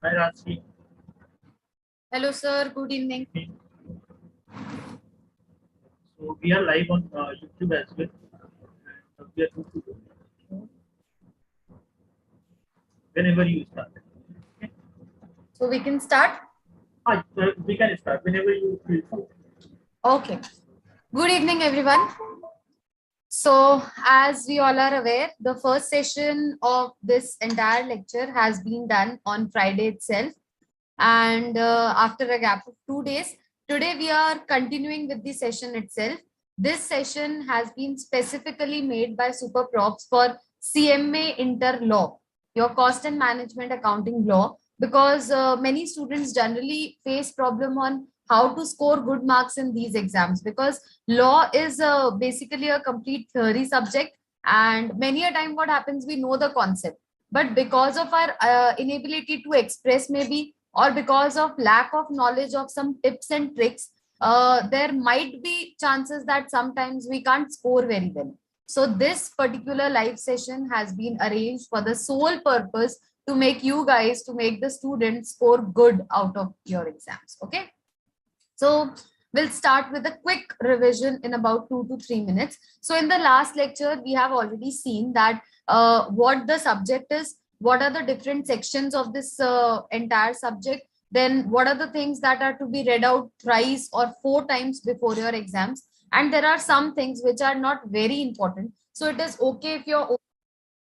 Hi, Rajshree. Hello, sir. Good evening. So we are live on YouTube as well. And we are good to go. Whenever you start. Okay. So we can start. We can start whenever you feel so. Okay. Good evening, everyone. So, as we all are aware, the first session of this entire lecture has been done on Friday itself. And after a gap of 2 days, today we are continuing with the session itself. This session has been specifically made by SuperProfs for CMA Inter Law, your cost and management accounting law, because many students generally face problem on how to score good marks in these exams, because law is basically a complete theory subject, and many a time what happens, we know the concept, but because of our inability to express, maybe, or because of lack of knowledge of some tips and tricks, there might be chances that sometimes we can't score very well. So this particular live session has been arranged for the sole purpose to make you guys, to make the students score good out of your exams. Okay. So we'll start with a quick revision in about 2 to 3 minutes. So in the last lecture, we have already seen that what the subject is, what are the different sections of this entire subject, then what are the things that are to be read out thrice or 4 times before your exams. And there are some things which are not very important. So it is okay if you're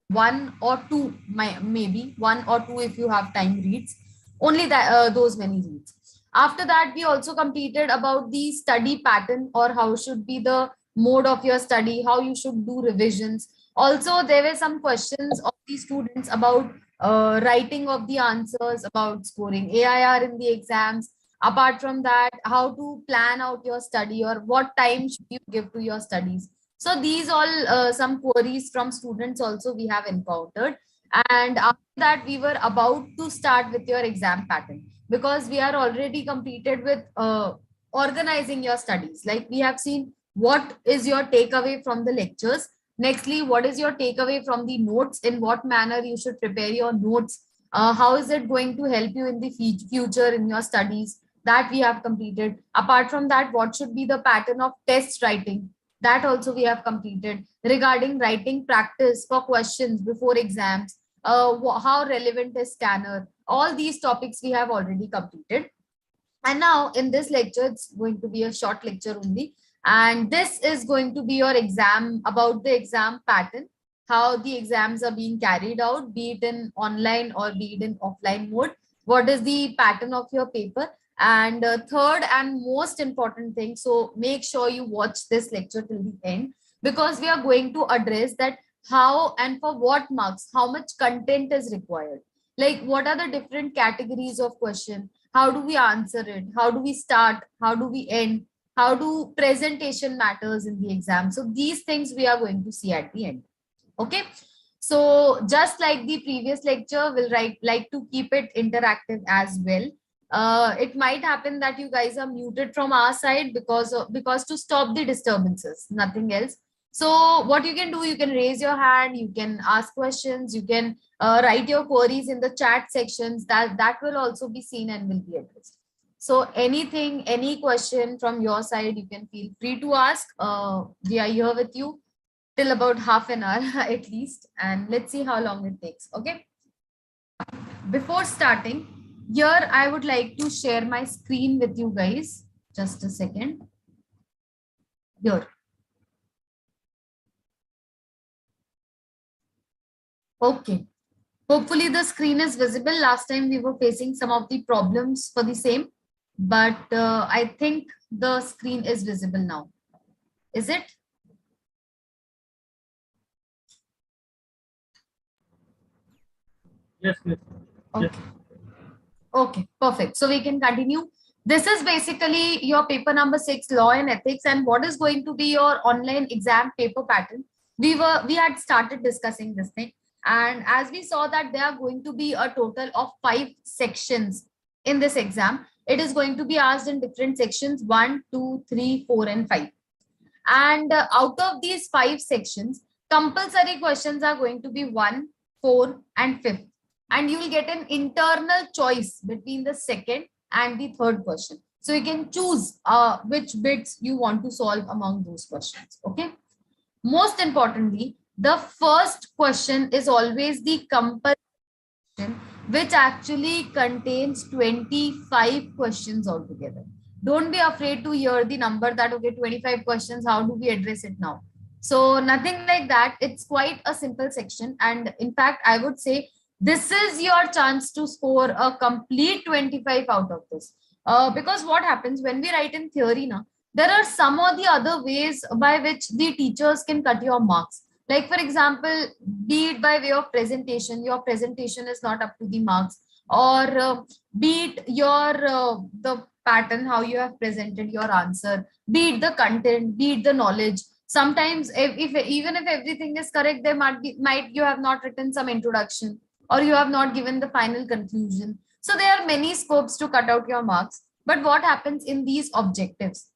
one or two, maybe one or two if you have time reads, only that those many reads. After that, we also completed about the study pattern, or how should be the mode of your study, how you should do revisions. Also, there were some questions of the students about writing of the answers, about scoring AIR in the exams. Apart from that, how to plan out your study, or what time should you give to your studies. So these all some queries from students also we have encountered. And after that, we were about to start with your exam pattern, because we are already completed with organizing your studies. Like, we have seen what is your takeaway from the lectures. Nextly, what is your takeaway from the notes, in what manner you should prepare your notes, how is it going to help you in the future in your studies, that we have completed. Apart from that, what should be the pattern of test writing, that also we have completed. Regarding writing practice for questions before exams, how relevant is scanner, all these topics we have already completed. And now in this lecture, it's going to be a short lecture only, and this is going to be your exam, about the exam pattern, how the exams are being carried out, be it in online or be it in offline mode, what is the pattern of your paper. And third and most important thing, so make sure you watch this lecture till the end, because we are going to address that how and for what marks, how much content is required, like what are the different categories of question, how do we answer it, how do we start, how do we end, how do presentation matters in the exam. So these things we are going to see at the end. Okay. So just like the previous lecture, we'll like to keep it interactive as well. It might happen that you guys are muted from our side, because to stop the disturbances, nothing else. So what you can do, you can raise your hand, you can ask questions, you can write your queries in the chat sections, that will also be seen and will be addressed. So anything, any question from your side, you can feel free to ask. We are here with you till about half an hour at least, and let's see how long it takes. Okay. Before starting, here I would like to share my screen with you guys. Just a second. Here. Okay. Hopefully the screen is visible. Last time we were facing some of the problems for the same, but I think the screen is visible now. Is it? Yes, yes, yes. Okay. Okay, perfect. So we can continue. This is basically your paper number 6, law and ethics, and what is going to be your online exam paper pattern. We had started discussing this thing, and as we saw that there are going to be a total of 5 sections in this exam. It is going to be asked in different sections: 1, 2, 3, 4, and 5. And out of these 5 sections, compulsory questions are going to be 1, 4, and 5th. and you will get an internal choice between the second and the third question. So you can choose which bits you want to solve among those questions. Okay. Most importantly, the first question is always the compulsory, which actually contains 25 questions altogether. Don't be afraid to hear the number that, okay, 25 questions, how do we address it now? So nothing like that. It's quite a simple section. And in fact, I would say this is your chance to score a complete 25 out of this. Because what happens when we write in theory now, there are some or the other ways by which the teachers can cut your marks. Like for example, be it by way of presentation, your presentation is not up to the marks, or be it your the pattern how you have presented your answer, be it the content, be it the knowledge. Sometimes if even if everything is correct, there might you have not written some introduction, or you have not given the final conclusion. So there are many scopes to cut out your marks. But what happens in these objectives,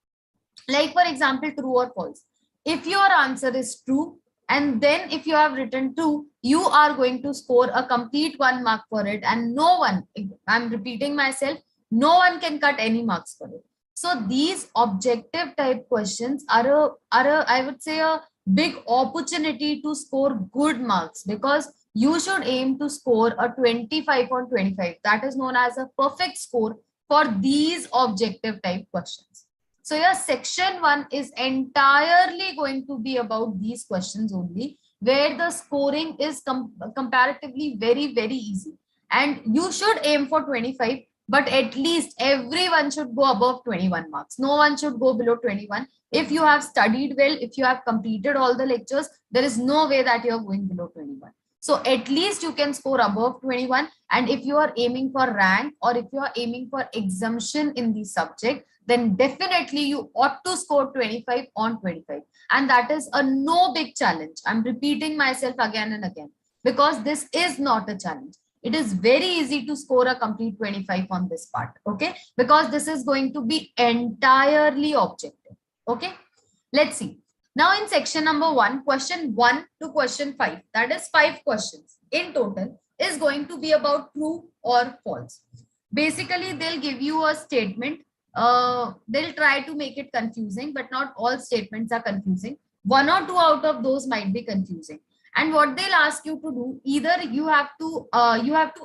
like for example, true or false, if your answer is true, and then if you have written true, you are going to score a complete 1 mark for it, and no one, I'm repeating myself, no one can cut any marks for it. So these objective type questions are a I would say a big opportunity to score good marks, because you should aim to score a 25 on 25. That is known as a perfect score for these objective type questions. So your section 1 is entirely going to be about these questions only, where the scoring is comparatively very, very easy. And you should aim for 25, but at least everyone should go above 21 marks. No one should go below 21. If you have studied well, if you have completed all the lectures, there is no way that you are going below 21. So at least you can score above 21. And if you are aiming for rank, or if you are aiming for exemption in the subject, then definitely you ought to score 25 on 25. And that is a no big challenge. I'm repeating myself again and again, because this is not a challenge. It is very easy to score a complete 25 on this part. Okay. Because this is going to be entirely objective. Okay. Let's see. Now in section number 1, question 1 to question 5, that is 5 questions in total, is going to be about true or false. Basically, they'll give you a statement. They'll try to make it confusing, but not all statements are confusing. 1 or 2 out of those might be confusing. And what they'll ask you to do, either you have to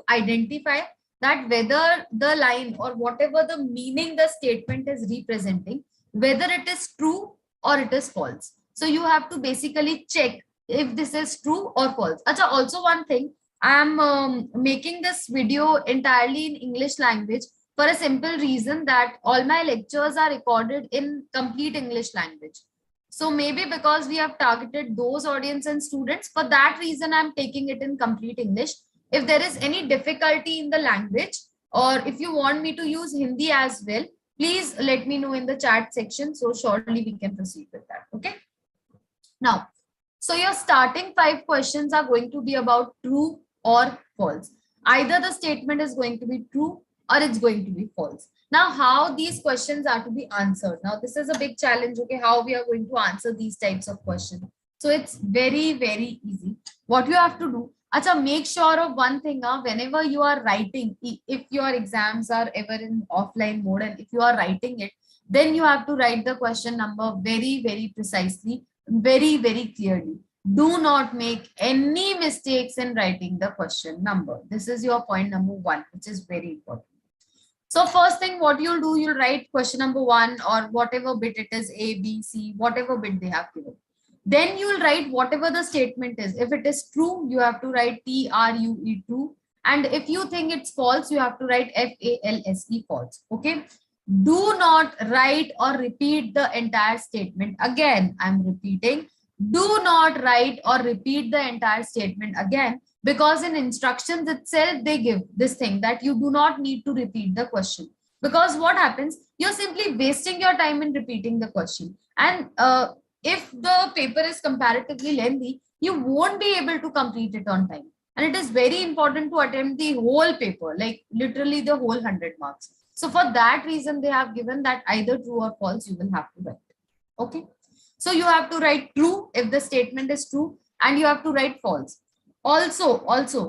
identify that whether the line or whatever the meaning the statement is representing, whether it is true or it is false. So you have to basically check if this is true or false. Achha, also one thing, I am making this video entirely in English language for a simple reason that all my lectures are recorded in complete English language. So maybe because we have targeted those audience and students, for that reason, I'm taking it in complete English. If there is any difficulty in the language, or if you want me to use Hindi as well, please let me know in the chat section. So surely we can proceed with that. Okay. Now, so your starting 5 questions are going to be about true or false. Either the statement is going to be true or it's going to be false. Now, how these questions are to be answered. Now, this is a big challenge. Okay, how we are going to answer these types of questions. So it's very, very easy. What you have to do, acha, make sure of one thing, whenever you are writing, if your exams are ever in offline mode and if you are writing it, then you have to write the question number very, very precisely, very, very clearly. Do not make any mistakes in writing the question number. This is your point number 1, which is very important. So first thing, what you'll do, you'll write question number 1 or whatever bit it is, A, B, C, whatever bit they have given. Then you'll write whatever the statement is. If it is true, you have to write TRUE, true. And if you think it's false, you have to write FALSE, false. Okay. Do not write or repeat the entire statement. Again, I'm repeating. Do not write or repeat the entire statement again, because in instructions itself, they give this thing that you do not need to repeat the question. Because what happens, you're simply wasting your time in repeating the question. And if the paper is comparatively lengthy, you won't be able to complete it on time. And it is very important to attempt the whole paper, like literally the whole 100 marks. So for that reason, they have given that either true or false, you will have to write. Okay. So you have to write true if the statement is true, and you have to write false. Also,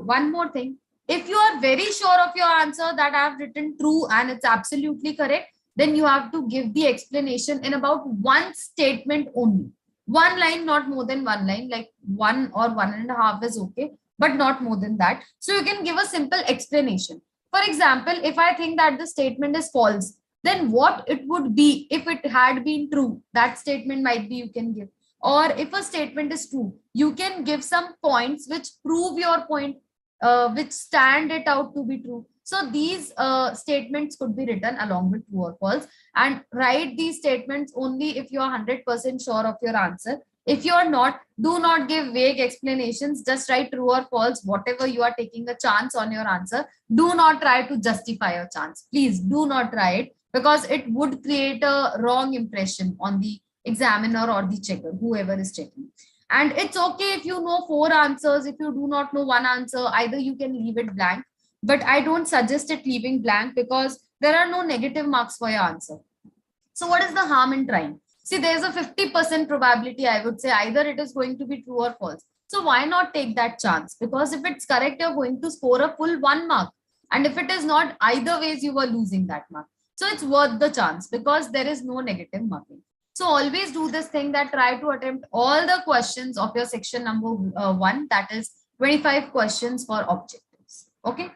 one more thing, If you are very sure of your answer that I have written true and it's absolutely correct, then you have to give the explanation in about one statement only. One line, not more than one line, like one or one and a half is okay, but not more than that. So you can give a simple explanation. For example, if I think that the statement is false, then what it would be if it had been true, that statement might be you can give. Or if a statement is true, you can give some points which prove your point, which stand it out to be true. So these statements could be written along with true or false, and write these statements only if you are 100% sure of your answer. If you are not, do not give vague explanations. Just write true or false, whatever you are taking a chance on your answer. Do not try to justify your chance. Please do not try it, because it would create a wrong impression on the examiner or the checker, whoever is checking. And it's okay if you know 4 answers. If you do not know one answer, either you can leave it blank, but I don't suggest it leaving blank, because there are no negative marks for your answer. So what is the harm in trying? See, there's a 50% probability, I would say, either it is going to be true or false. So why not take that chance? Because if it's correct, you're going to score a full 1 mark. And if it is not, either ways you were losing that mark. So it's worth the chance, because there is no negative marking. So always do this thing, that try to attempt all the questions of your section number 1, that is 25 questions for objectives. Okay.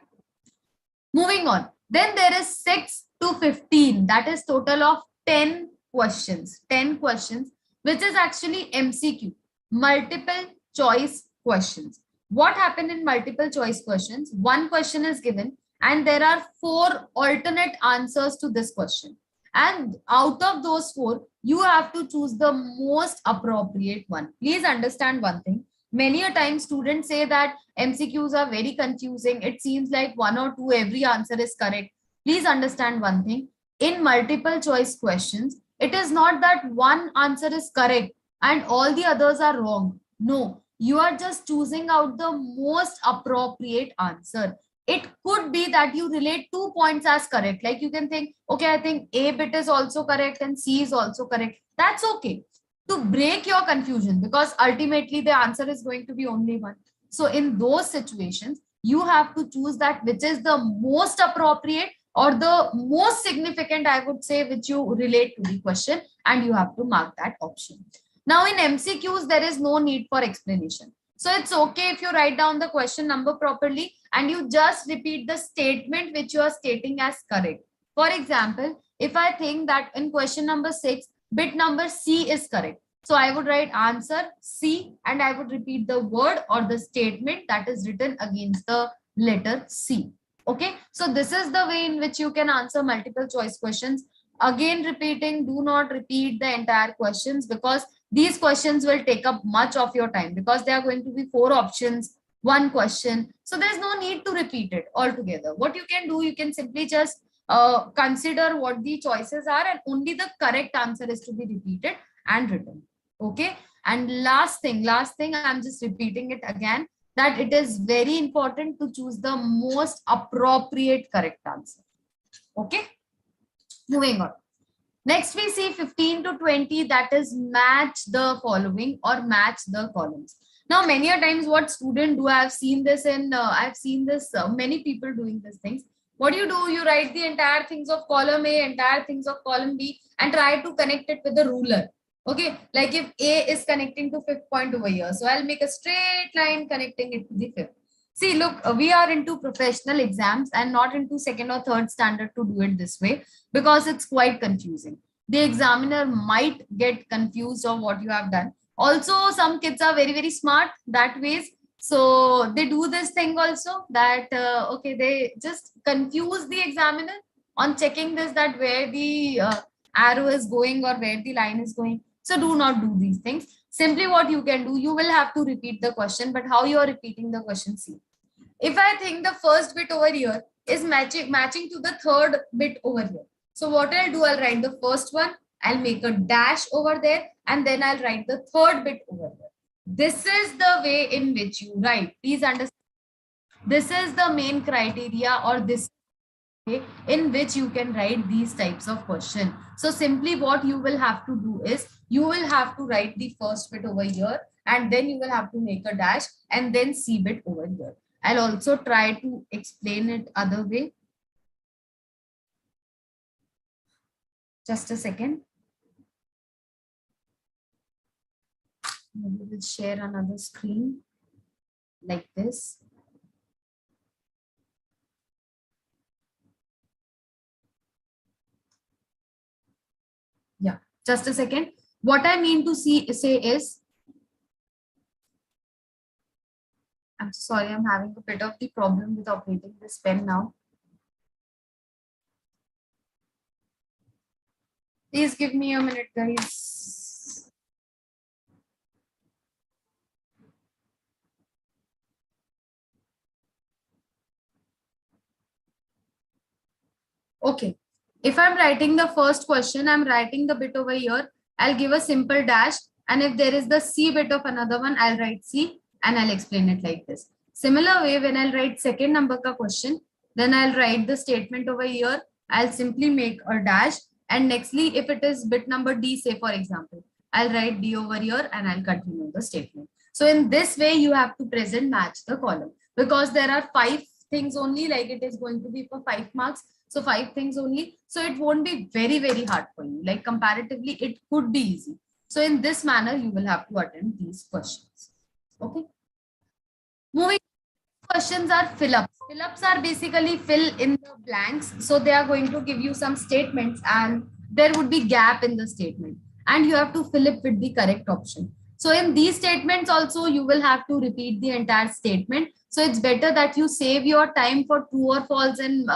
Moving on. Then there is 6 to 15, that is total of 10 questions. 10 questions, which is actually MCQ, multiple choice questions. What happened in multiple choice questions? One question is given and there are 4 alternate answers to this question. And out of those 4, you have to choose the most appropriate one. Please understand one thing. Many a time students say that MCQs are very confusing. It seems like 1 or 2, every answer is correct. Please understand one thing. In multiple choice questions, it is not that one answer is correct and all the others are wrong. No, you are just choosing out the most appropriate answer. It could be that you relate 2 points as correct. Like you can think, okay, I think A bit is also correct and C is also correct. That's okay. To break your confusion, because ultimately the answer is going to be only one. So in those situations, you have to choose that which is the most appropriate or the most significant, I would say, which you relate to the question, and you have to mark that option. Now in MCQs, there is no need for explanation. So it's okay if you write down the question number properly and you just repeat the statement which you are stating as correct. For example, if I think that in question number 6, bit number C is correct, so I would write answer C and I would repeat the word or the statement that is written against the letter C. Okay, so this is the way in which you can answer multiple choice questions. Again, repeating, do not repeat the entire questions, because these questions will take up much of your time, because there are going to be 4 options, 1 question. So there's no need to repeat it altogether. What you can do, you can simply just consider what the choices are, and only the correct answer is to be repeated and written. Okay. And last thing, I'm just repeating it again, that it is very important to choose the most appropriate correct answer. Okay. Moving on. Next, we see 15 to 20, that is match the following or match the columns. Now, many a times what students do, I've seen this many people doing these things. What do? You write the entire things of column A, entire things of column B, and try to connect it with a ruler. Okay, like if A is connecting to 5th point over here, so I'll make a straight line connecting it to the 5th. See, look, we are into professional exams and not into 2nd or 3rd standard to do it this way, because it's quite confusing. The examiner might get confused of what you have done. Also, some kids are very, very smart that ways. So they do this thing also, that, okay, they just confuse the examiner on checking this, that where the arrow is going or where the line is going. So do not do these things. Simply what you can do, you will have to repeat the question, but how you are repeating the question, see. If I think the first bit over here is matching to the 3rd bit over here. So what I'll do, I'll write the first one, I'll make a dash over there, and then I'll write the 3rd bit over there. This is the way in which you write. Please understand. This is the main criteria, or this way in which you can write these types of question. So simply what you will have to do is, you will have to write the first bit over here, and then you will have to make a dash, and then C bit over here. I'll also try to explain it other way. Just a second. Maybe we'll share another screen like this. Yeah, just a second. What I mean to say is, I'm sorry, I'm having a bit of the problem with operating this pen now. Please give me a minute, guys. Okay. If I'm writing the first question, I'm writing the bit over here. I'll give a simple dash. And if there is the C bit of another one, I'll write C and I'll explain it like this. Similar way, when I'll write second number ka question, then I'll write the statement over here. I'll simply make a dash. And nextly, if it is bit number D, say for example, I'll write D over here and I'll continue the statement. So in this way, you have to present match the column because there are 5 things only, like it is going to be for 5 marks. So 5 things only. So it won't be very, very hard for you. Like comparatively, it could be easy. So in this manner, you will have to attempt these questions. Okay. Moving questions are fill-ups. Fill-ups are basically fill in the blanks. So they are going to give you some statements and there would be gap in the statement. And you have to fill it with the correct option. So in these statements also, you will have to repeat the entire statement. So it's better that you save your time for true or false and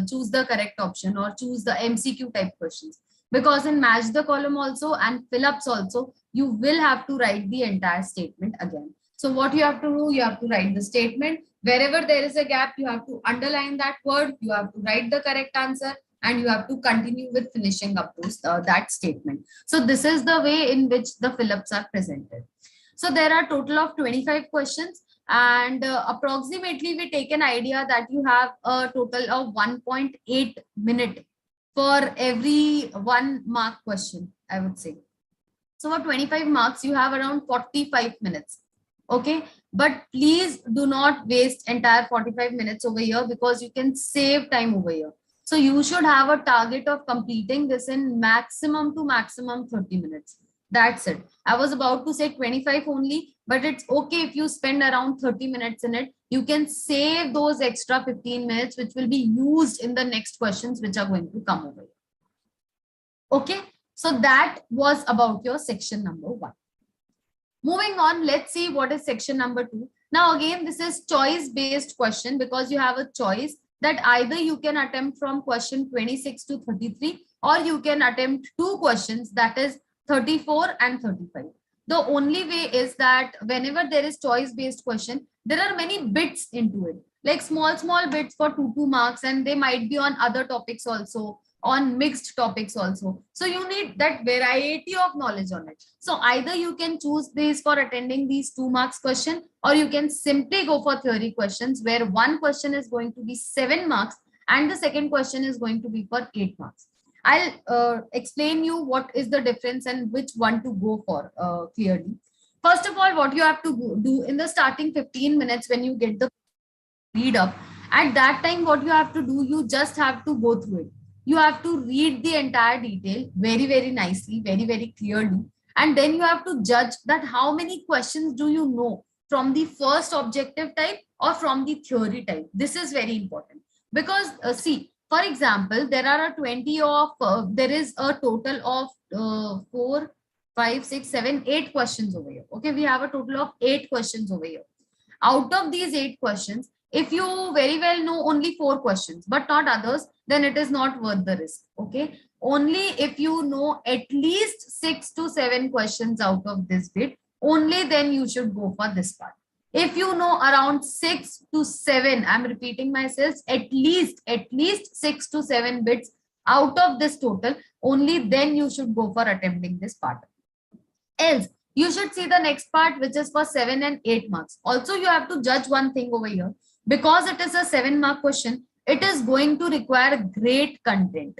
choose the correct option or choose the MCQ type questions. Because in match the column also and fill-ups also, you will have to write the entire statement again. So what you have to do, you have to write the statement. Wherever there is a gap, you have to underline that word. You have to write the correct answer and you have to continue with finishing up those, that statement. So this is the way in which the fill-ups are presented. So there are total of 25 questions and approximately we take an idea that you have a total of 1.8 minute for every 1 mark question, I would say. So for 25 marks, you have around 45 minutes. Okay, but please do not waste entire 45 minutes over here because you can save time over here. So you should have a target of completing this in maximum to maximum 30 minutes. That's it. I was about to say 25 only, but it's okay if you spend around 30 minutes in it. You can save those extra 15 minutes, which will be used in the next questions, which are going to come over here. Okay, so that was about your section number 1. Moving on, let's see what is section number 2. Now again, this is choice based question because you have a choice that either you can attempt from question 26 to 33 or you can attempt 2 questions, that is 34 and 35. The only way is that whenever there is choice based question, there are many bits into it, like small bits for 2 marks, and they might be on other topics also, on mixed topics also. So you need that variety of knowledge on it. So either you can choose this for attending these 2 marks question, or you can simply go for theory questions where one question is going to be 7 marks and the second question is going to be for 8 marks. I'll explain you what is the difference and which one to go for clearly. First of all, what you have to do in the starting 15 minutes when you get the read up, at that time, what you have to do, you just have to go through it. You have to read the entire detail very, very nicely, very, very clearly. And then you have to judge that how many questions do you know from the first objective type or from the theory type. This is very important because see, for example, there are a 20 of, there is a total of 4, 5, 6, 7, 8 questions over here. Okay, we have a total of 8 questions over here. Out of these 8 questions, if you very well know only 4 questions, but not others, then it is not worth the risk. Okay. Only if you know at least 6 to 7 questions out of this bit, only then you should go for this part. If you know around 6 to 7, I'm repeating myself, at least 6 to 7 bits out of this total, only then you should go for attempting this part. Else, you should see the next part, which is for 7 and 8 marks. Also, you have to judge one thing over here. Because it is a 7 mark question, it is going to require great content.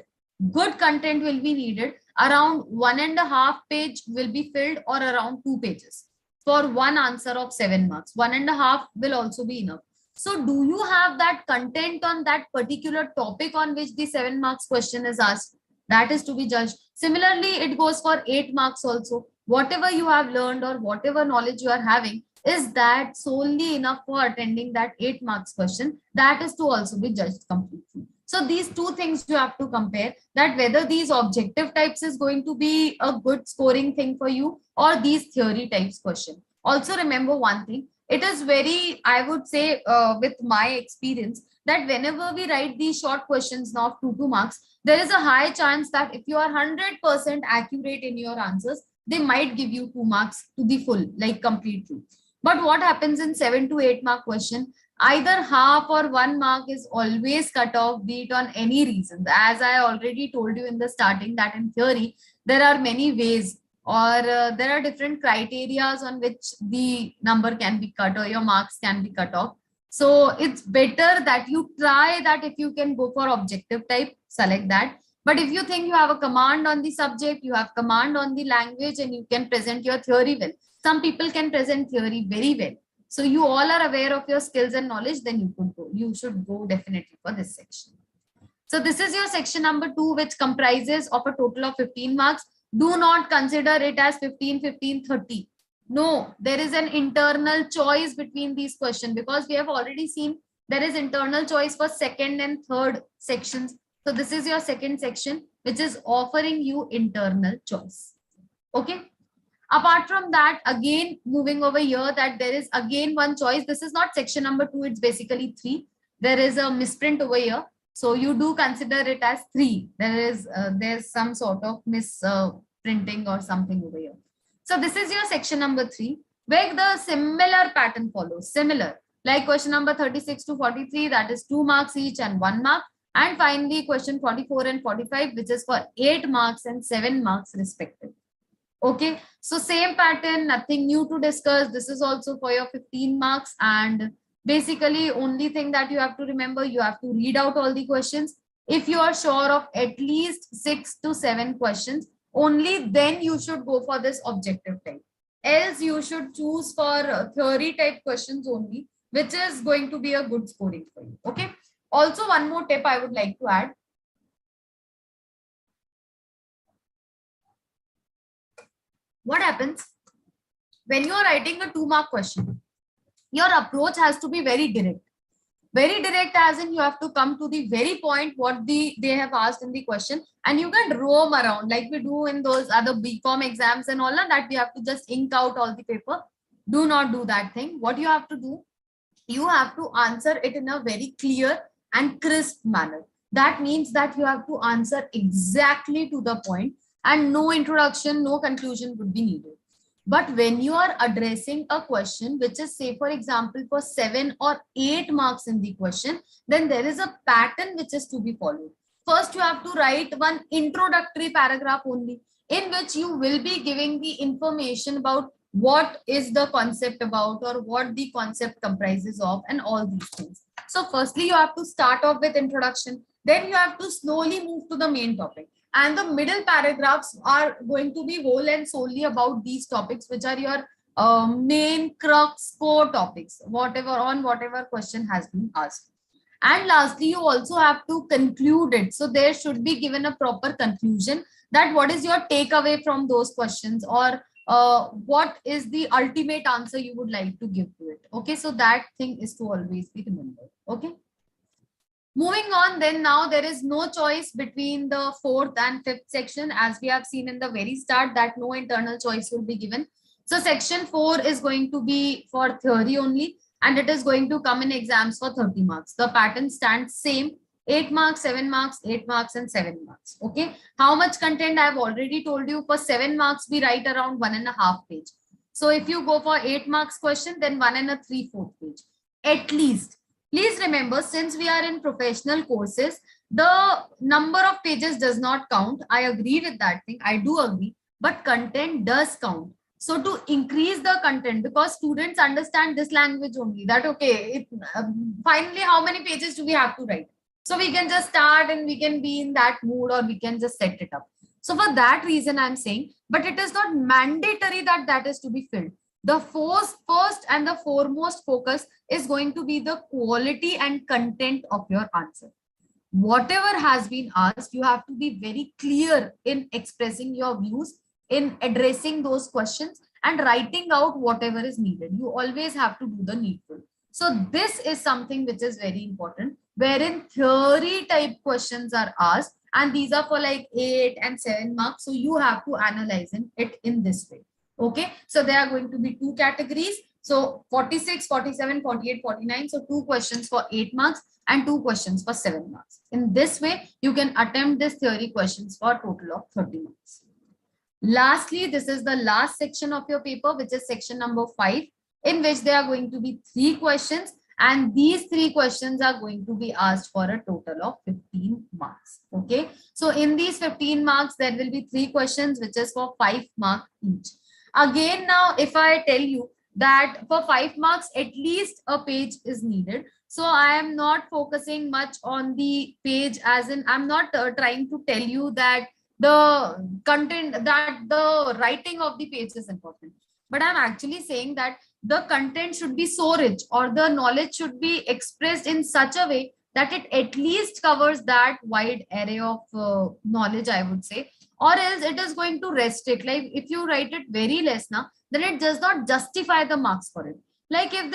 Good content will be needed. Around 1.5 page will be filled or around 2 pages for one answer of 7 marks. 1.5 will also be enough. So do you have that content on that particular topic on which the 7 marks question is asked? That is to be judged. Similarly, it goes for 8 marks also. Whatever you have learned or whatever knowledge you are having, is that solely enough for attending that 8 marks question? That is to also be judged completely. So these two things you have to compare, that whether these objective types is going to be a good scoring thing for you or these theory types question. Also remember one thing, it is very, I would say, with my experience, that whenever we write these short questions now of 2 marks, there is a high chance that if you are 100% accurate in your answers, they might give you 2 marks to the full, like completely. But what happens in 7 to 8 mark question? Either half or 1 mark is always cut off, be it on any reason. As I already told you in the starting, that in theory, there are many ways or there are different criterias on which the number can be cut or your marks can be cut off. So it's better that you try that. If you can go for objective type, select that. But if you think you have a command on the subject, you have command on the language, and you can present your theory well. Some people can present theory very well. So you all are aware of your skills and knowledge, then you could go. You should go definitely for this section. So this is your section number 2, which comprises of a total of 15 marks. Do not consider it as 15, 15, 30. No, there is an internal choice between these questions, because we have already seen there is internal choice for second and third sections. So this is your second section, which is offering you internal choice. Okay. Apart from that, again, moving over here, that there is again one choice. This is not section number 2, it's basically 3. There is a misprint over here. So you do consider it as 3. There's some sort of misprinting or something over here. So this is your section number 3, where the similar pattern follows. Similar, like question number 36 to 43, that is 2 marks each and 1 mark. And finally, question 44 and 45, which is for 8 marks and 7 marks respectively. Okay, so same pattern, nothing new to discuss. This is also for your 15 marks. And basically, only thing that you have to remember, you have to read out all the questions. If you are sure of at least 6 to 7 questions, only then you should go for this objective type. Else you should choose for theory type questions only, which is going to be a good scoring for you. Okay. Also, one more tip I would like to add. What happens when you are writing a 2 mark question? Your approach has to be very direct. Very direct as in you have to come to the very point what they have asked in the question, and you can roam around like we do in those other BCom exams and all that we have to just ink out all the paper. Do not do that thing. What you have to do, you have to answer it in a very clear and crisp manner. That means that you have to answer exactly to the point, and no introduction, no conclusion would be needed. But when you are addressing a question, which is say, for example, for 7 or 8 marks in the question, then there is a pattern which is to be followed. First, you have to write one introductory paragraph only, in which you will be giving the information about what is the concept about or what the concept comprises of and all these things. So firstly, you have to start off with introduction. Then you have to slowly move to the main topic. And the middle paragraphs are going to be whole and solely about these topics, which are your main crux core topics, whatever question has been asked. And lastly, you also have to conclude it. So there should be given a proper conclusion, that what is your takeaway from those questions, or what is the ultimate answer you would like to give to it. Okay, so that thing is to always be remembered. Okay. Moving on, then now there is no choice between the 4th and 5th section, as we have seen in the very start that no internal choice will be given. So section 4 is going to be for theory only, and it is going to come in exams for 30 marks. The pattern stands same: 8 marks, 7 marks, 8 marks, and 7 marks. Okay. How much content I have already told you. For 7 marks, we write around 1.5 page. So if you go for 8 marks question, then 1 3/4 page at least. Please remember, since we are in professional courses, the number of pages does not count. I agree with that thing. I do agree, but content does count. So to increase the content, because students understand this language only, that okay, finally, how many pages do we have to write? So we can just start and we can be in that mood, or we can just set it up. So for that reason, I'm saying, but it is not mandatory that that is to be filled. The first and the foremost focus is going to be the quality and content of your answer. Whatever has been asked, you have to be very clear in expressing your views, in addressing those questions, and writing out whatever is needed. You always have to do the needful. So this is something which is very important, wherein theory type questions are asked, and these are for like 8 and 7 marks. So you have to analyze it in this way. Okay, so there are going to be two categories. So 46, 47, 48, 49. So two questions for 8 marks and two questions for 7 marks. In this way, you can attempt this theory questions for a total of 30 marks. Lastly, this is the last section of your paper, which is section number 5, in which there are going to be 3 questions, and these 3 questions are going to be asked for a total of 15 marks. Okay, so in these 15 marks, there will be 3 questions, which is for 5 marks each. Again, now, if I tell you that for 5 marks, at least a page is needed. So I am not focusing much on the page, as in I'm not trying to tell you that the content, that the writing of the page is important, but I'm actually saying that the content should be so rich, or the knowledge should be expressed in such a way that it at least covers that wide array of knowledge, I would say, or else it is going to restrict. Like if you write it very less now, then it does not justify the marks for it. Like if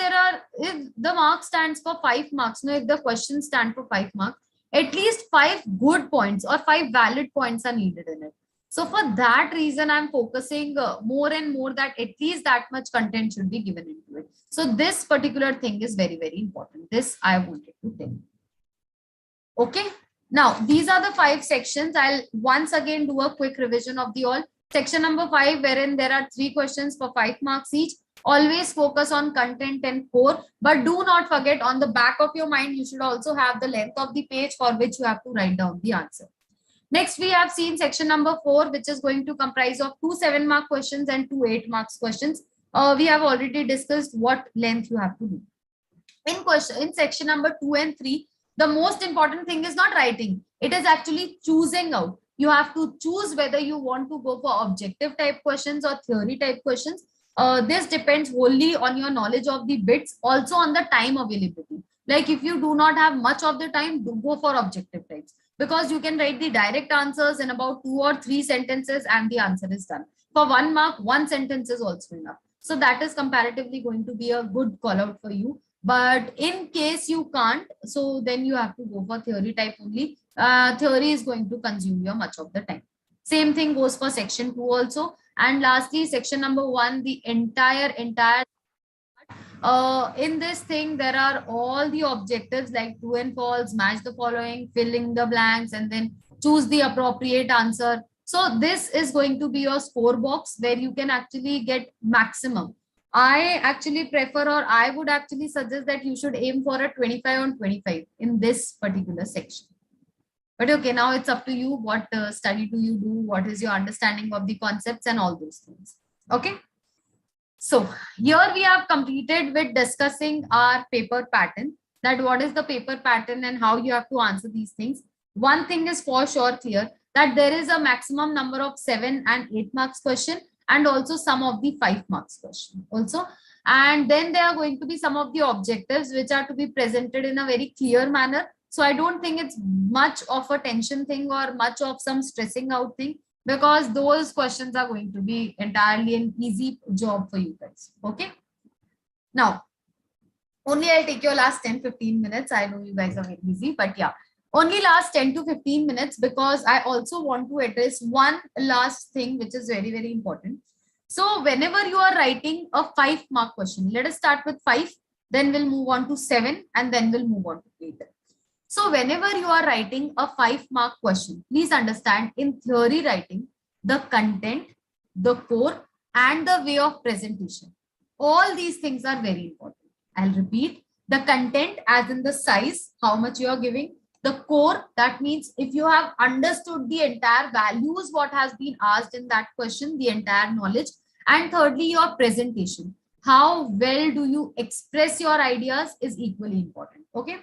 the mark stands for 5 marks, if the question stand for 5 marks, at least 5 good points or 5 valid points are needed in it. So for that reason, I'm focusing more and more that at least that much content should be given into it. So this particular thing is very, very important. This I wanted to tell you. Okay. Now, these are the 5 sections. I'll once again do a quick revision of the all. Section number 5, wherein there are 3 questions for 5 marks each. Always focus on content and core, but do not forget, on the back of your mind, you should also have the length of the page for which you have to write down the answer. Next, we have seen section number 4, which is going to comprise of 2 7-mark questions and 2 8-mark questions. We have already discussed what length you have to do. In section number 2 and 3, the most important thing is not writing. It is actually choosing out. You have to choose whether you want to go for objective type questions or theory type questions. This depends wholly on your knowledge of the bits, also on the time availability. Like if you do not have much of the time, do go for objective types, because you can write the direct answers in about 2 or 3 sentences and the answer is done. For 1 mark, 1 sentence is also enough. So that is comparatively going to be a good call out for you. But in case you can't, so then you have to go for theory type only. Theory is going to consume your much of the time. Same thing goes for section 2 also. And lastly, section number 1, the entire in this thing, there are all the objectives like true and false, match the following, fill in the blanks, and then choose the appropriate answer. So this is going to be your score box where you can actually get maximum. I actually prefer, or I would actually suggest that you should aim for a 25 on 25 in this particular section. But okay, now it's up to you. What study do you do? What is your understanding of the concepts and all those things? Okay. So here we have completed with discussing our paper pattern, that what is the paper pattern and how you have to answer these things. One thing is for sure clear, that there is a maximum number of 7 and 8 marks question, and also some of the 5 marks question also. And then there are going to be some of the objectives which are to be presented in a very clear manner. So I don't think it's much of a tension thing or much of some stressing out thing, because those questions are going to be entirely an easy job for you guys. Okay. Now, only I'll take your last 10-15 minutes. I know you guys are very busy, but yeah, only last 10 to 15 minutes, because I also want to address one last thing, which is very, very important. So whenever you are writing a 5-mark question, let us start with 5, then we'll move on to 7, and then we'll move on to 8. So whenever you are writing a 5-mark question, please understand, in theory writing, the content, the core, and the way of presentation, all these things are very important. I'll repeat: the content, as in the size, how much you are giving; the core, that means if you have understood the entire values, what has been asked in that question, the entire knowledge; and thirdly, your presentation, how well do you express your ideas, is equally important. Okay.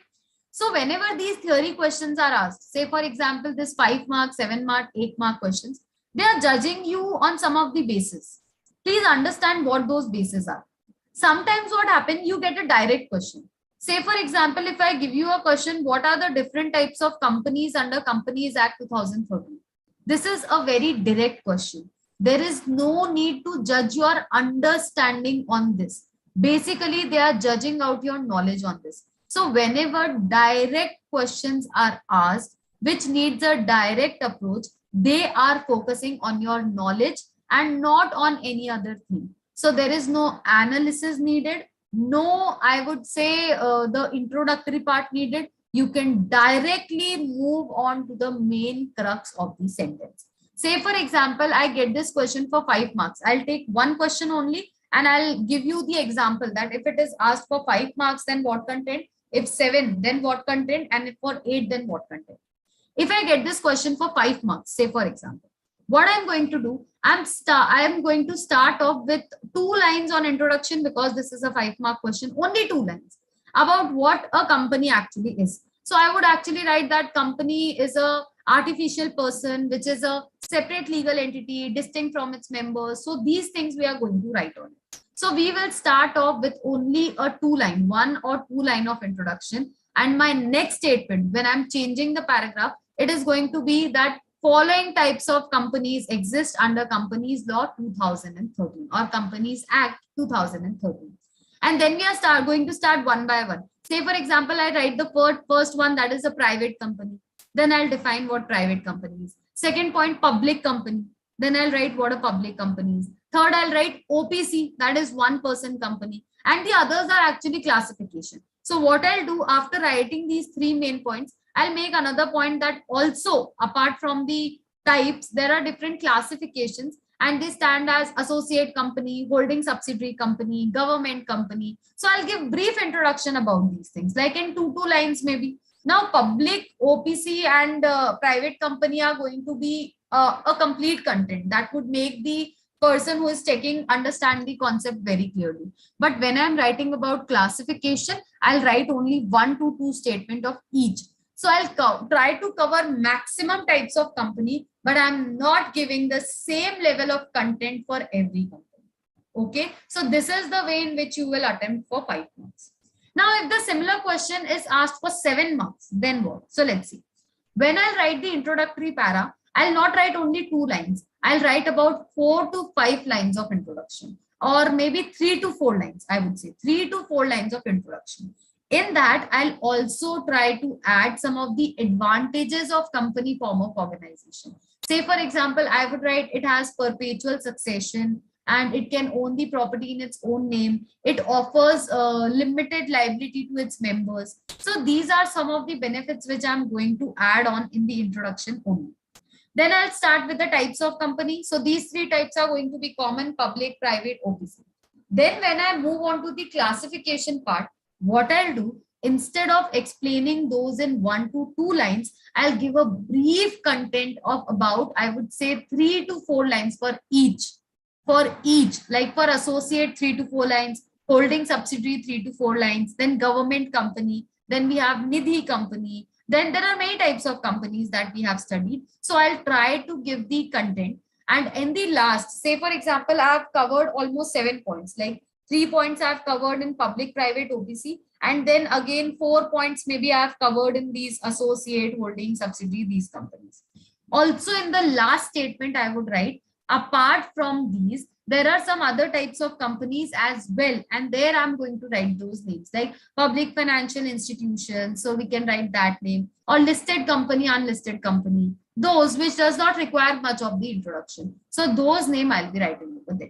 So whenever these theory questions are asked, say for example, this 5 mark, 7 mark, 8 mark questions, they are judging you on some of the basis. Please understand what those bases are. Sometimes what happens, you get a direct question. Say, for example, if I give you a question, what are the different types of companies under Companies Act 2013? This is a very direct question. There is no need to judge your understanding on this. Basically, they are judging out your knowledge on this. So whenever direct questions are asked, which needs a direct approach, they are focusing on your knowledge and not on any other thing. So there is no analysis needed. No, I would say the introductory part needed. You can directly move on to the main crux of the sentence. Say, for example, I get this question for 5 marks. I'll take one question only and I'll give you the example that if it is asked for 5 marks, then what content? If 7, then what content? And if for 8, then what content? If I get this question for 5 marks, say for example, what I'm going to do, I'm going to start off with 2 lines on introduction because this is a 5-mark question, only 2 lines about what a company actually is. So I would actually write that company is a artificial person, which is a separate legal entity distinct from its members. So these things we are going to write on it. So we will start off with only a 2-line, 1 or 2 line of introduction. And my next statement, when I'm changing the paragraph, it is going to be that following types of companies exist under Companies Law 2013 or Companies Act 2013. And then we are going to start one by one. Say, for example, I write the first one, that is a private company. Then I'll define what private company is. Second point, public company. Then I'll write what a public company is. Third, I'll write OPC, that is one person company. And the others are actually classification. So what I'll do after writing these 3 main points, I'll make another point that also apart from the types, there are different classifications and they stand as associate company, holding subsidiary company, government company. So I'll give brief introduction about these things, like in 2 lines maybe. Now public, OPC and private company are going to be a complete content that would make the person who is taking understand the concept very clearly. But when I'm writing about classification, I'll write only 1 to 2 statement of each. So I'll try to cover maximum types of company, but I'm not giving the same level of content for every company. Okay. So this is the way in which you will attempt for 5 marks. Now, if the similar question is asked for 7 marks, then what? So let's see. When I write the introductory para, I'll not write only 2 lines. I'll write about 4 to 5 lines of introduction, or maybe 3 to 4 lines. I would say 3 to 4 lines of introduction. In that, I'll also try to add some of the advantages of company form of organization. Say, for example, I would write it has perpetual succession and it can own the property in its own name. It offers limited liability to its members. So these are some of the benefits which I'm going to add on in the introduction only. Then I'll start with the types of company. So these 3 types are going to be common, public, private, OPC. Then when I move on to the classification part, what I'll do, instead of explaining those in 1 to 2 lines, I'll give a brief content of about, I would say 3 to 4 lines for each. For each, like for associate 3 to 4 lines, holding subsidiary 3 to 4 lines, then government company, then we have Nidhi company. Then there are many types of companies that we have studied. So I'll try to give the content. And in the last, say for example, I have covered almost 7 points, like 3 points I've covered in public, private, OPC. And then again, 4 points maybe I've covered in these associate, holding, subsidiary, these companies. Also in the last statement, I would write, apart from these, there are some other types of companies as well. And there I'm going to write those names, like public financial institutions. So we can write that name, or listed company, unlisted company, those which does not require much of the introduction. So those name I'll be writing over there.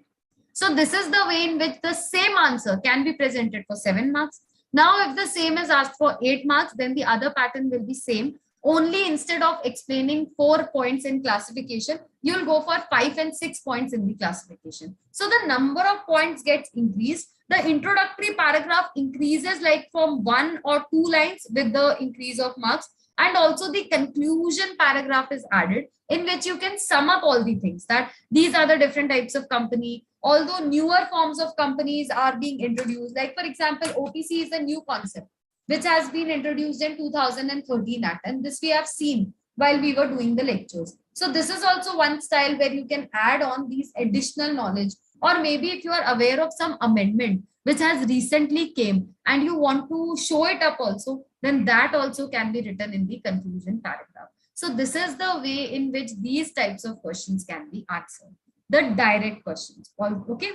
So this is the way in which the same answer can be presented for 7 marks. Now, if the same is asked for 8 marks, then the other pattern will be same. Only instead of explaining 4 points in classification, you'll go for 5 and 6 points in the classification. So the number of points gets increased. The introductory paragraph increases like from 1 or 2 lines with the increase of marks. And also the conclusion paragraph is added, in which you can sum up all the things, that these are the different types of company. Although newer forms of companies are being introduced, like for example, OPC is a new concept which has been introduced in 2013 Act. And this we have seen while we were doing the lectures. So this is also one style where you can add on these additional knowledge Or maybe if you are aware of some amendment which has recently came and you want to show it up also, then that also can be written in the conclusion paragraph. So this is the way in which these types of questions can be answered. The direct questions. Okay.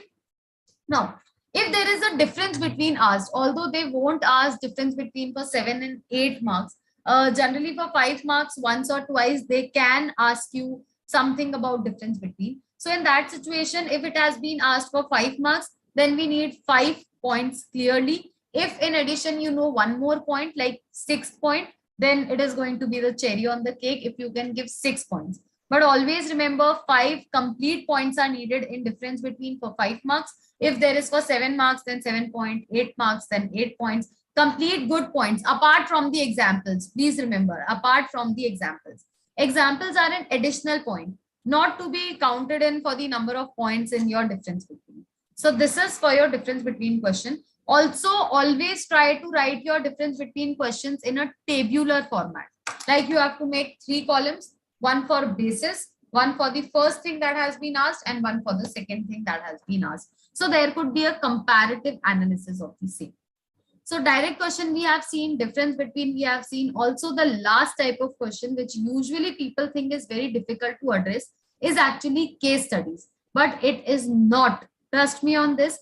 Now, if there is a difference between asked, although they won't ask difference between for 7 and 8 marks, generally for 5 marks, once or twice, they can ask you something about difference between. So in that situation, if it has been asked for 5 marks, then we need 5 points clearly. If in addition, you know, one more point, like 6th point, then it is going to be the cherry on the cake if you can give 6 points. But always remember 5 complete points are needed in difference between for 5 marks. If there is for 7 marks, then 7.8 marks, then 8 points. Complete good points apart from the examples. Please remember, apart from the examples. Examples are an additional point, not to be counted in for the number of points in your difference between. So this is for your difference between question. Also, always try to write your difference between questions in a tabular format. Like you have to make 3 columns, one for basis, one for the first thing that has been asked, and one for the second thing that has been asked. So there could be a comparative analysis of the same. So direct question we have seen, difference between we have seen. Also the last type of question which usually people think is very difficult to address is actually case studies. But it is not. Trust me on this.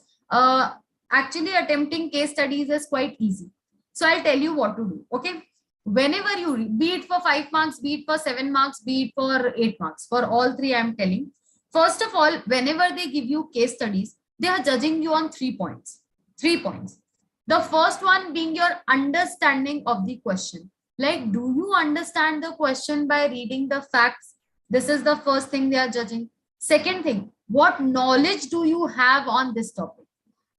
Actually attempting case studies is quite easy. So I'll tell you what to do. Okay. Whenever you, be it for 5 marks, be it for 7 marks, be it for 8 marks, for all 3 I'm telling. First of all, whenever they give you case studies, they are judging you on 3 points. 3 points. The first one being your understanding of the question. Like, do you understand the question by reading the facts? This is the first thing they are judging. Second thing, what knowledge do you have on this topic?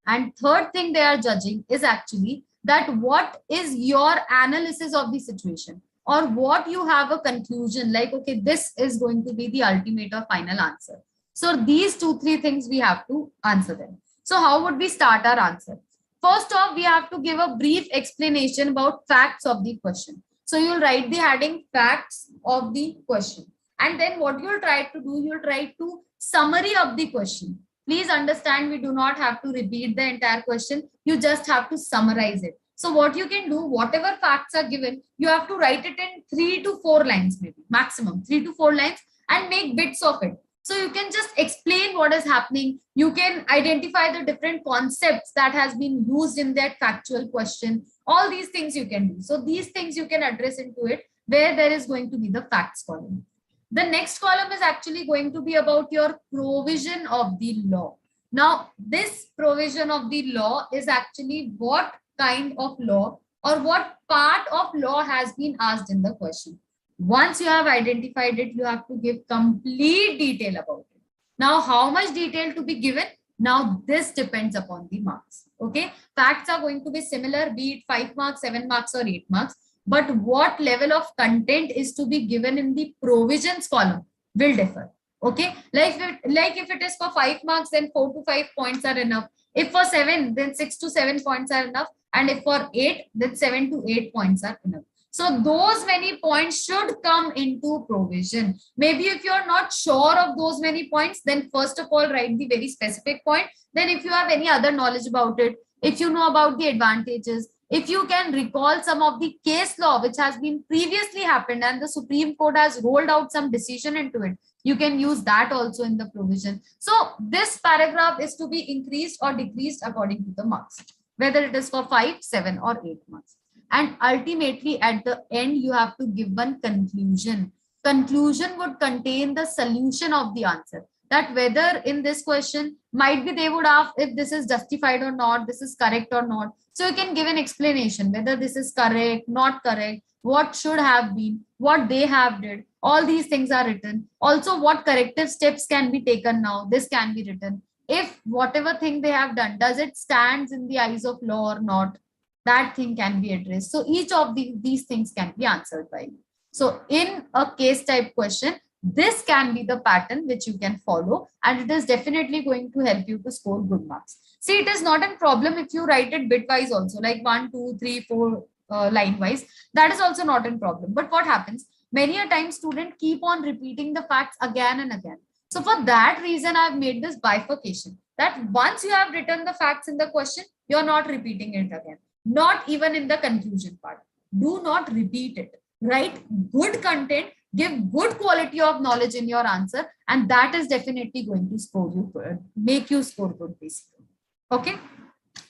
And third thing they are judging is actually that what is your analysis of the situation, or what you have a conclusion like, okay, this is going to be the ultimate or final answer. So these 2-3 things we have to answer them. So how would we start our answer? First off, we have to give a brief explanation about facts of the question. So you'll write the heading facts of the question. And then what you'll try to do, you'll try to summary of the question. Please understand, we do not have to repeat the entire question. You just have to summarize it. So what you can do, whatever facts are given, you have to write it in 3 to 4 lines, maybe maximum 3 to 4 lines, and make bits of it. So you can just explain what is happening. You can identify the different concepts that has been used in that factual question. All these things you can do. So these things you can address into it where there is going to be the facts column. The next column is actually going to be about your provision of the law. Now, this provision of the law is actually what kind of law or what part of law has been asked in the question. Once you have identified it, you have to give complete detail about it. Now, how much detail to be given? Now, this depends upon the marks. Okay. Facts are going to be similar, be it 5 marks, 7 marks, or 8 marks. But what level of content is to be given in the provisions column will differ. Okay. Like if it is for 5 marks, then 4 to 5 points are enough. If for 7, then 6 to 7 points are enough. And if for 8, then 7 to 8 points are enough. So those many points should come into provision. Maybe if you're not sure of those many points, then first of all, write the very specific point. Then if you have any other knowledge about it, if you know about the advantages, if you can recall some of the case law which has been previously happened and the Supreme Court has rolled out some decision into it, you can use that also in the provision. So this paragraph is to be increased or decreased according to the marks, whether it is for 5, 7, or 8 marks. And ultimately at the end, you have to give one conclusion. Conclusion would contain the solution of the answer. That whether in this question, might be they would ask if this is justified or not, this is correct or not. So you can give an explanation whether this is correct, not correct, what should have been, what they have did. All these things are written. Also, what corrective steps can be taken now. This can be written. If whatever thing they have done, does it stands in the eyes of law or not? That thing can be addressed. So each of these things can be answered by you. So in a case type question, this can be the pattern which you can follow, and it is definitely going to help you to score good marks. See, it is not a problem if you write it bitwise also, like 1, 2, 3, 4 line wise. That is also not a problem. But what happens? Many a time student keep on repeating the facts again and again. So for that reason, I've made this bifurcation. that once you have written the facts in the question, you're not repeating it again. Not even in the conclusion part. Do not repeat it. Write good content, give good quality of knowledge in your answer, and that is definitely going to score you, make you score good basically. Okay.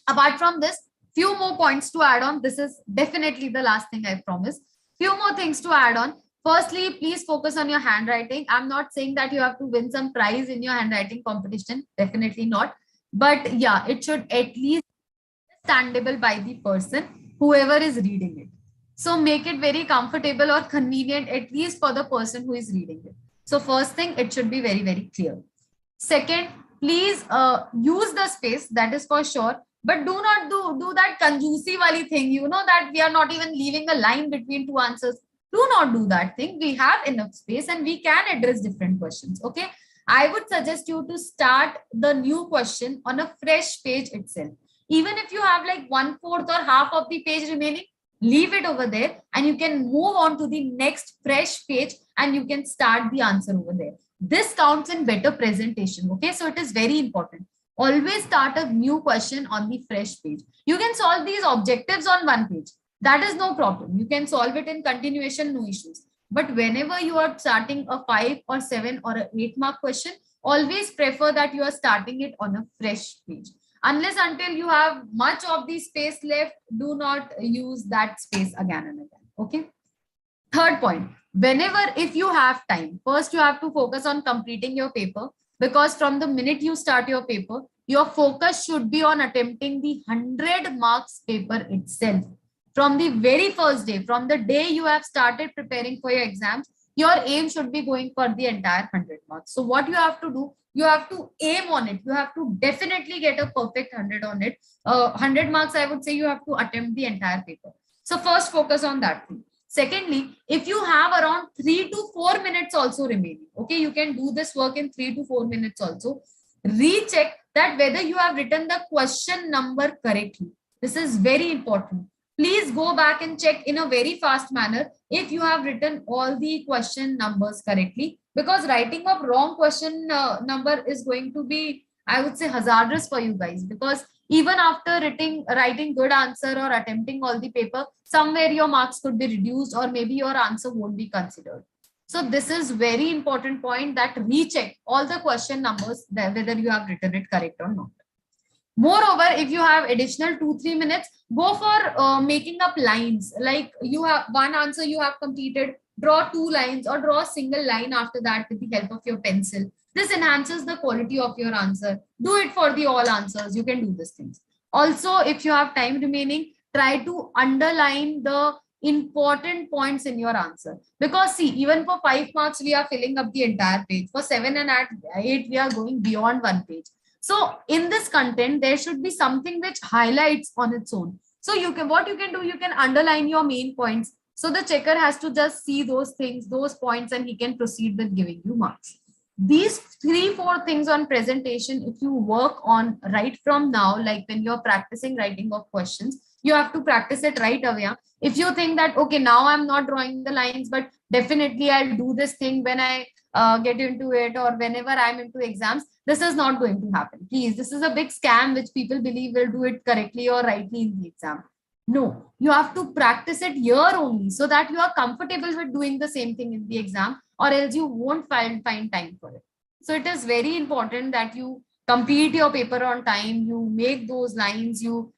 Apart from this, few more points to add on. This is definitely the last thing I promise. Few more things to add on. Firstly, please focus on your handwriting. I'm not saying that you have to win some prize in your handwriting competition. Definitely not. But yeah, it should at least be understandable by the person, whoever is reading it. So make it very comfortable or convenient, at least for the person who is reading it. So first thing, it should be very, very clear. Second, please use the space, that is for sure. But do not do that conjuicy wali thing, that we are not even leaving a line between two answers. Do not do that thing. We have enough space and we can address different questions. Okay. I would suggest you to start the new question on a fresh page itself. Even if you have like 1/4 or half of the page remaining, leave it over there and you can move on to the next fresh page and you can start the answer over there. This counts in better presentation. Okay. So it is very important. Always start a new question on the fresh page. You can solve these objectives on one page. That is no problem. You can solve it in continuation, no issues. But whenever you are starting a 5 or 7 or an 8 mark question, always prefer that you are starting it on a fresh page. Unless until you have much of the space left, do not use that space again and again. Okay. Third point, whenever, if you have time, first you have to focus on completing your paper, because from the minute you start your paper, your focus should be on attempting the 100 marks paper itself. From the very first day, from the day you have started preparing for your exams, your aim should be going for the entire 100 marks. So what you have to do, you have to aim on it. You have to definitely get a perfect 100 on it. 100 marks, I would say you have to attempt the entire paper. So first focus on that thing. Secondly, if you have around 3 to 4 minutes also remaining, okay, you can do this work in 3 to 4 minutes also. Recheck that whether you have written the question number correctly. This is very important. Please go back and check in a very fast manner if you have written all the question numbers correctly, because writing of wrong question number is going to be, I would say, hazardous for you guys, because even after writing good answer or attempting all the paper, somewhere your marks could be reduced or maybe your answer won't be considered. So this is very important point, that recheck all the question numbers, whether you have written it correct or not. Moreover, if you have additional 2-3 minutes, go for making up lines. Like you have one answer you have completed, draw 2 lines or draw a single line after that with the help of your pencil. This enhances the quality of your answer. Do it for the all answers. You can do these things. Also, if you have time remaining, try to underline the important points in your answer. Because see, even for 5 marks, we are filling up the entire page. For 7 and 8, we are going beyond 1 page. So in this content, there should be something which highlights on its own. So what you can do, you can underline your main points. So the checker has to just see those things, those points, and he can proceed with giving you marks. These 3-4 things on presentation, if you work on right from now, like when you're practicing writing of questions, you have to practice it right away. If you think that, okay, now I'm not drawing the lines, but definitely I'll do this thing when I get into it or whenever I'm into exams, this is not going to happen. Please, this is a big scam which people believe will do it correctly or rightly in the exam. No, you have to practice it here only so that you are comfortable with doing the same thing in the exam, or else you won't find time for it. So it is very important that you complete your paper on time, you make those lines, you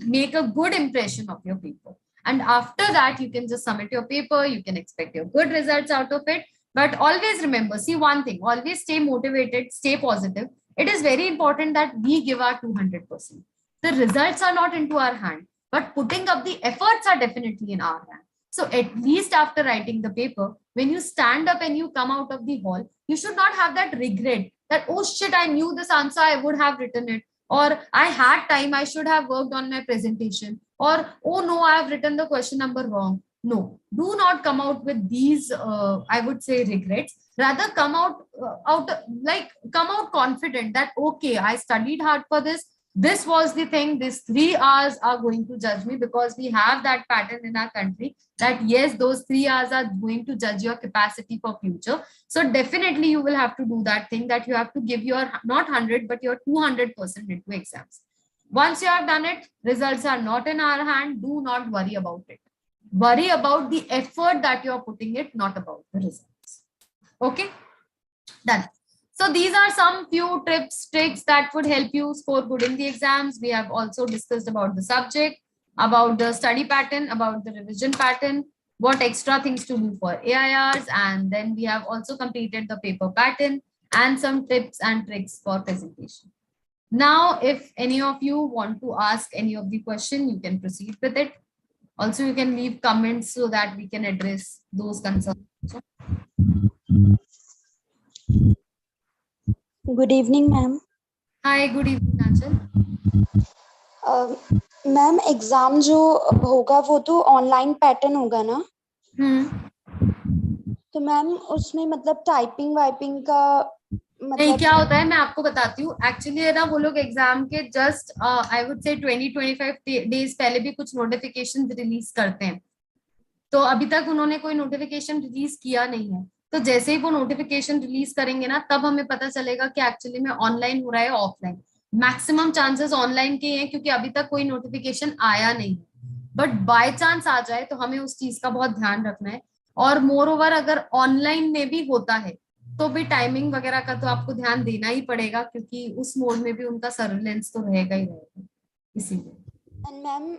make a good impression of your paper. And after that, you can just submit your paper, you can expect your good results out of it. But always remember, see one thing, always stay motivated, stay positive. It is very important that we give our 200%. The results are not into our hand, but putting up the efforts are definitely in our hand. So at least after writing the paper, when you stand up and you come out of the hall, you should not have that regret that, oh shit, I knew this answer, I would have written it. Or I had time, I should have worked on my presentation. Or, oh no, I have written the question number wrong. No, do not come out with these, I would say, regrets. Rather come out confident that, okay, I studied hard for this. This was the thing. These 3 hours are going to judge me, because we have that pattern in our country that yes, those 3 hours are going to judge your capacity for future. So definitely you will have to do that thing, that you have to give your not 100 but your 200% into exams. Once you have done it, results are not in our hand. Do not worry about it. Worry about the effort that you're putting it, not about the results. Okay, done. So these are some few tips, tricks that would help you score good in the exams. We have also discussed about the subject, about the study pattern, about the revision pattern, what extra things to do for AIRs, and then we have also completed the paper pattern and some tips and tricks for presentation. Now, if any of you want to ask any of the question, you can proceed with it. Also, you can leave comments so that we can address those concerns. Good evening ma'am. Hi, good evening, Achal. Ma'am exam जो होगा वो तो online pattern होगा ना? तो ma'am उसमें मतलब typing wiping का नहीं, क्या होता है मैं आपको बताती हूँ। एक्चुअली है ना, वो लोग एग्जाम के just I would say 20-25 days पहले भी कुछ नोटिफिकेशन रिलीज करते हैं। तो अभी तक उन्होंने कोई नोटिफिकेशन रिलीज किया नहीं है। तो जैसे ही वो नोटिफिकेशन रिलीज करेंगे ना, तब हमें पता चलेगा कि एक्चुअली में ऑनलाइन हो रहा है ऑफलाइन। मैक्सिमम चांसेस ऑनलाइन के हैं, क्योंकि अभी तक कोई नोटिफिकेशन आया नहीं है। बट बाय चांस आ जाए तो हमें उस चीज का बहुत ध्यान रखना है। और मोर ओवर अगर ऑनलाइन में भी होता है तो भी टाइमिंग वगैरह का तो आपको ध्यान देना ही पड़ेगा, क्योंकि उस मोड में भी उनका सर्विलेंस तो रहेगा ही रहेगा, इसीलिए। एंड मैम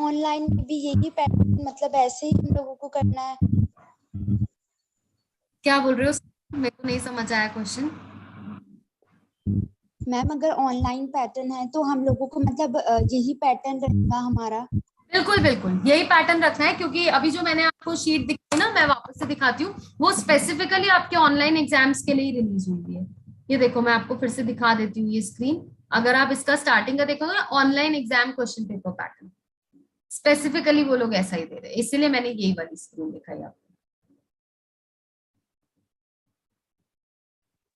ऑनलाइन में भी यही पैटर्न मतलब ऐसे ही हम लोगों को करना है? क्या बोल रहे हो? मेरे को नहीं समझ आया क्वेश्चन। मैम अगर ऑनलाइन पैटर्न है तो हम लोगों को मतलब यही पैटर्न रहेगा हमारा? बिल्कुल बिल्कुल यही पैटर्न रखना है, क्योंकि अभी जो मैंने आपको शीट दिखाई ना, मैं वापस से दिखाती हूँ, वो स्पेसिफिकली आपके ऑनलाइन एग्जाम्स के लिए रिलीज हुई है। ये देखो, मैं आपको फिर से दिखा देती हूँ ये स्क्रीन। अगर आप इसका स्टार्टिंग का देखोगे ना, online exam question paper pattern, specifically वो लोग ऐसा ही दे रहे हैं, इसीलिए मैंने यही वाली स्क्रीन दिखाई आपको।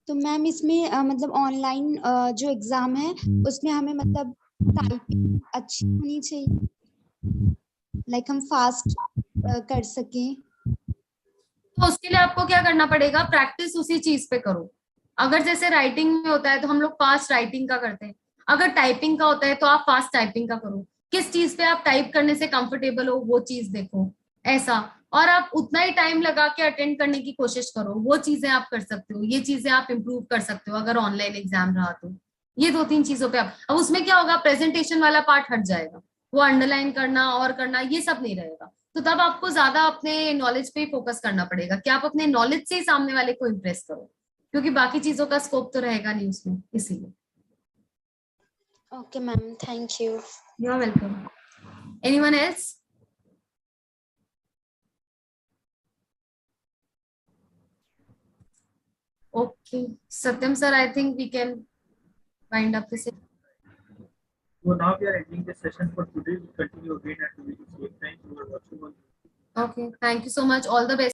तो मैम इसमें मतलब ऑनलाइन जो एग्जाम है उसमें हमें मतलब टाइपिंग अच्छी होनी चाहिए, लाइक हम फास्ट कर सकें। तो उसके लिए आपको क्या करना पड़ेगा, प्रैक्टिस उसी चीज पे करो। अगर जैसे राइटिंग में होता है तो हम लोग फास्ट राइटिंग का करते हैं, अगर टाइपिंग का होता है तो आप फास्ट टाइपिंग का करो। किस चीज पे आप टाइप करने से कंफर्टेबल हो वो चीज देखो, ऐसा। और आप उतना ही टाइम लगा के अटेंड करने की कोशिश करो, वो चीजें आप कर सकते हो, ये चीजें आप इम्प्रूव कर सकते हो अगर ऑनलाइन एग्जाम रहा तो। ये 2-3 चीजों पे आप, अब उसमें क्या होगा, प्रेजेंटेशन वाला पार्ट हट जाएगा, वो अंडरलाइन करना और करना ये सब नहीं रहेगा। तो तब आपको ज्यादा अपने नॉलेज पे फोकस करना पड़ेगा कि आप अपने नॉलेज से ही सामने वाले को इम्प्रेस करो, क्योंकि बाकी चीजों का स्कोप तो रहेगा नहीं उसमें, इसीलिए। Okay ma'am, thank you. You are welcome. Anyone else? Okay Satyam sir, I think we can wind up this. So now we are ending this session for today. We'll continue again at the same time. You are watching on. Okay, thank you so much. All the best.